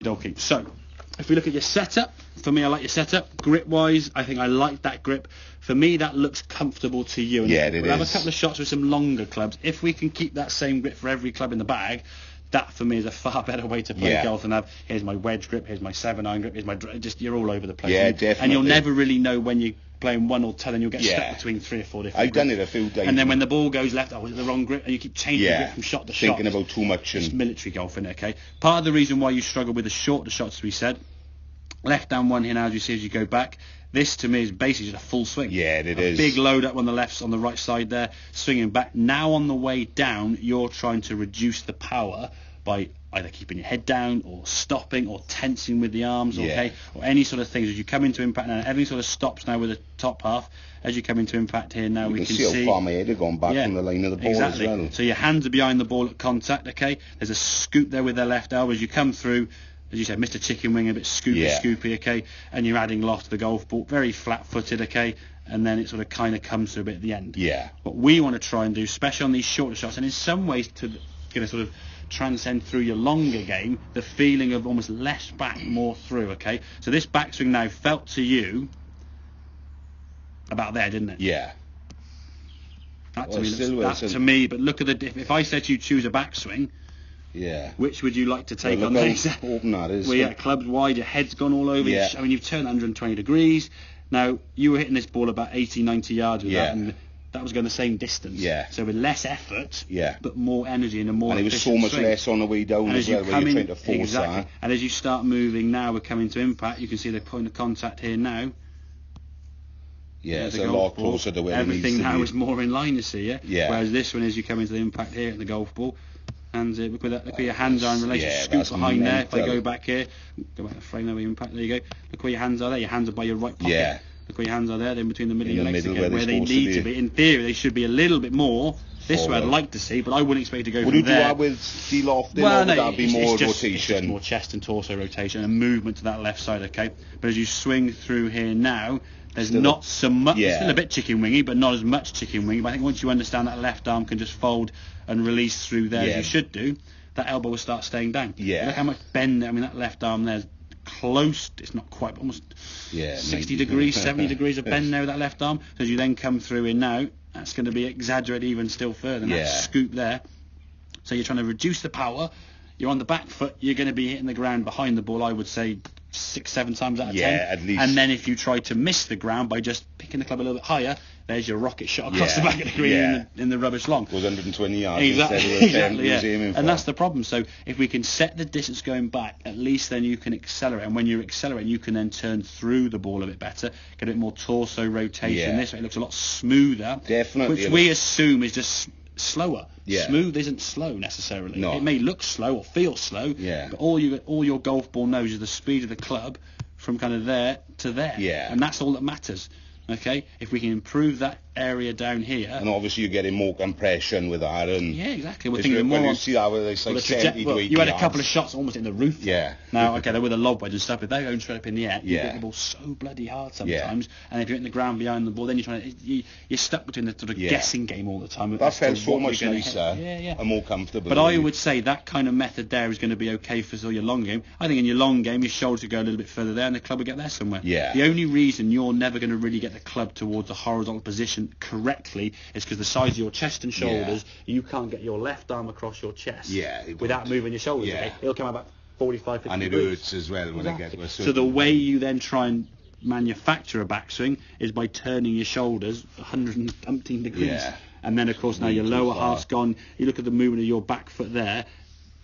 Okay, so if we look at your setup, for me, I like your setup. Grip-wise, I think I like that grip. For me, that looks comfortable to you. And yeah, it is. We'll have a couple of shots with some longer clubs. If we can keep that same grip for every club in the bag, that for me is a far better way to play golf than have, here's my wedge grip, here's my 7-iron grip, here's my you're all over the place. Yeah, definitely. And you'll never really know when you're playing 1 or 10, and you'll get stuck between 3 or 4 different I've done it a few days. And then when the ball goes left, is it the wrong grip? And you keep changing the grip from shot to shot. Thinking about too much. It's military golf, isn't it, okay? Part of the reason why you struggle with the shorter shots, as we said, left down one here now, as you see as you go back, this to me is basically just a full swing. Yeah, it is. Big load up on the left, on the right side there, swinging back. Now on the way down, you're trying to reduce the power by either keeping your head down or stopping or tensing with the arms, okay, or any sort of things. As you come into impact now, everything sort of stops now with the top half. As you come into impact here now, we can see how far my head had gone back from the line of the ball as well. So your hands are behind the ball at contact, okay. There's a scoop there with their left elbow as you come through. As you said, Mr. Chicken Wing, a bit scoopy, okay, and you're adding loft to the golf ball, very flat-footed, okay, and then it sort of kind of comes through a bit at the end. Yeah. What we want to try and do, especially on these shorter shots, and in some ways to sort of transcend through your longer game, the feeling of almost less back, more through, okay? So this backswing now felt to you about there, didn't it? Yeah. That to me, but look at if I said you choose a backswing, which would you like to take on these? Open that is. Well, yeah, clubs wide, your head's gone all over. I mean, you've turned 120 degrees. Now, you were hitting this ball about 80, 90 yards with that, and that was going the same distance. Yeah. So with less effort, but more energy and a more efficient swing. And it was so much less on the way down as well, where you're trying to force that. And as you start moving now, we're coming to impact, you can see the point of contact here now. Yeah, it's a lot closer to where it needs to be. Everything now is more in line, you see, yeah? Whereas this one, as you come into the impact here at the golf ball, hands look where your hands are in relation. Scoop behind there. If I go back here, go back to the frame there, impact. There you go. Look where your hands are there. Your hands are by your right pocket. Yeah. Look where your hands are there. Then between the middle and legs again, where they need to be. In theory, they should be a little bit more. This way I'd like to see, but I wouldn't expect to go from there. Would you do that with de-lofting, or would that be more rotation? It's just more chest and torso rotation and movement to that left side, okay? But as you swing through here now, there's not so much. It's still a bit chicken wingy, but not as much chicken wingy. But I think once you understand that left arm can just fold and release through there, as you should do, that elbow will start staying down. Yeah. Look how much bend there. I mean, that left arm there's close. It's not quite, almost 60 degrees, 70 degrees of bend there with that left arm. So as you then come through in now, that's going to be exaggerated even still further. And that scoop there. So you're trying to reduce the power. You're on the back foot. You're going to be hitting the ground behind the ball, I would say, 6-7 times out of 10. Yeah, at least. And then if you try to miss the ground by just picking the club a little bit higher, there's your rocket shot across the back of the green in the rubbish long. It was 120 yards exactly, and that's the problem. So if we can set the distance going back, at least then you can accelerate. And when you're accelerating, you can then turn through the ball a bit better, get a bit more torso rotation. This way it looks a lot smoother. Definitely. Which we assume is just slower. Yeah. Smooth isn't slow necessarily. No. It may look slow or feel slow, but all your golf ball knows is the speed of the club from kind of there to there. Yeah. And that's all that matters. Okay, if we can improve that area down here, and obviously you're getting more compression with that, and exactly. We're thinking more. You see that where it's like 70 to 80 you had a couple of shots almost in the roof. Yeah. Now, okay, they're with a lob wedge and stuff, but they're going straight up in the air. You hit the ball so bloody hard sometimes, and if you're in the ground behind the ball, then you're stuck between the sort of guessing game all the time. That felt so much nicer and more comfortable. But I would say that kind of method there is going to be okay for your long game. I think in your long game, your shoulders would go a little bit further there, and the club will get there somewhere. Yeah. The only reason you're never going to really get the club towards a horizontal position correctly is because the size of your chest and shoulders, you can't get your left arm across your chest without moving your shoulders. Okay? It'll come out about 45, 50 and it degrees. hurts as well when it gets to a certain... So the way you then try and manufacture a backswing is by turning your shoulders 110 degrees. And then of course now your lower half's gone. You look at the movement of your back foot there,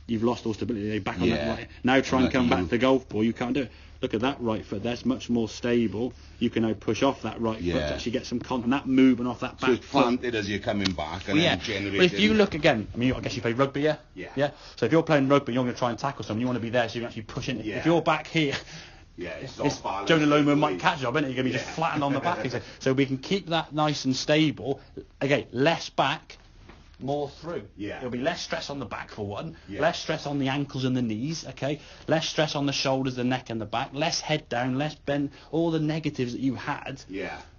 you've lost all stability. They're back on that right. Now try and come back to the golf ball, you can't do it. Look at that right foot, that's much more stable. You can now push off that right foot to actually get some contact, and that movement off that back foot. So it's planted as you're coming back and then generating... Well, if you look again, I mean, I guess you play rugby, yeah? So if you're playing rugby, you're going to try and tackle someone, you want to be there so you can actually push in. If you're back here... it's Jonah Lomu might catch up, isn't it? You're going to be just flattened on the back. So we can keep that nice and stable. Again, less back, more through. There'll be less stress on the back for one, less stress on the ankles and the knees, okay? Less stress on the shoulders, the neck and the back, less head down, less bend, all the negatives that you had.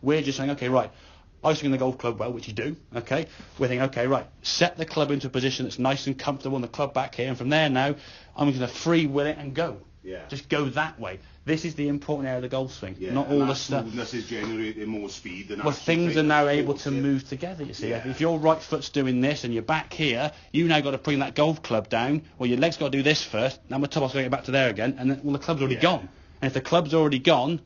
We're just saying, okay, right, I swing the golf club well, which you do, okay? We're thinking, okay, right, set the club into a position that's nice and comfortable and the club back here, and from there now, I'm going to free will it and go. Yeah. Just go that way. This is the important area of the golf swing, Yeah, not all the stuff. Smoothness is generating more speed than Well, things are now able to move together, you see. Yeah. If your right foot's doing this and you're back here, you now got to bring that golf club down. Well, your leg's got to do this first. Now my top off's going to get back to there again, and then, well, the club's already gone. And if the club's already gone,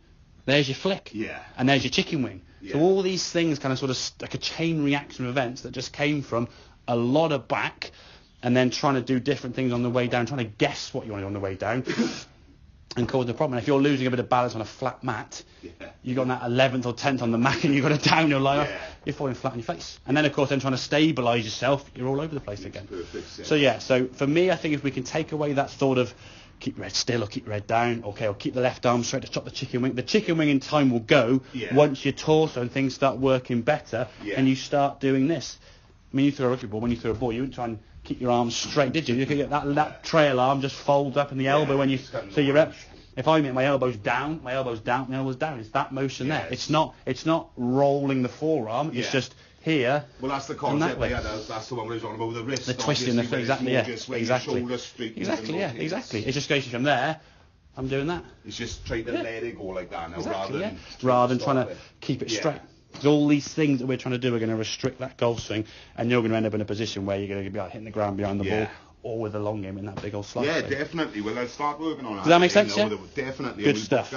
there's your flick. Yeah. And there's your chicken wing. Yeah. So all these things kind of sort of like a chain reaction of events that just came from a lot of back, and then trying to do different things on the way down, trying to guess what you want to do on the way down. And cause the problem. And if you're losing a bit of balance on a flat mat, you got that 11th or 10th on the mat, and you've got a downhill lie off, you're falling flat on your face. And then, of course, then trying to stabilise yourself, you're all over the place again. Perfect. So, yeah, so for me, I think if we can take away that thought of keep your head still or keep your head down, okay, or keep the left arm straight to stop the chicken wing. The chicken wing in time will go once your torso and things start working better, and you start doing this. I mean, you throw a rugby ball, when you throw a ball, you wouldn't try and keep your arms straight, did you? You could get that trail arm just fold up in the elbow when you... So you're up. If I make my elbows down, my elbows down, my elbows down. It's that motion there. It's not rolling the forearm. It's just here. Well, that's the concept. That's the one where he's on about the wrist. The twisting the exactly. Exactly. It just goes from there. I'm doing that. It's just trying to let it go like that now, rather than trying to keep it straight. Because all these things that we're trying to do are going to restrict that golf swing, and you're going to end up in a position where you're going to be hitting the ground behind the ball, or with a long game in that big old slot. Yeah, definitely. Well, I'll start working on that. Does that make sense? Yeah. Definitely. Good stuff.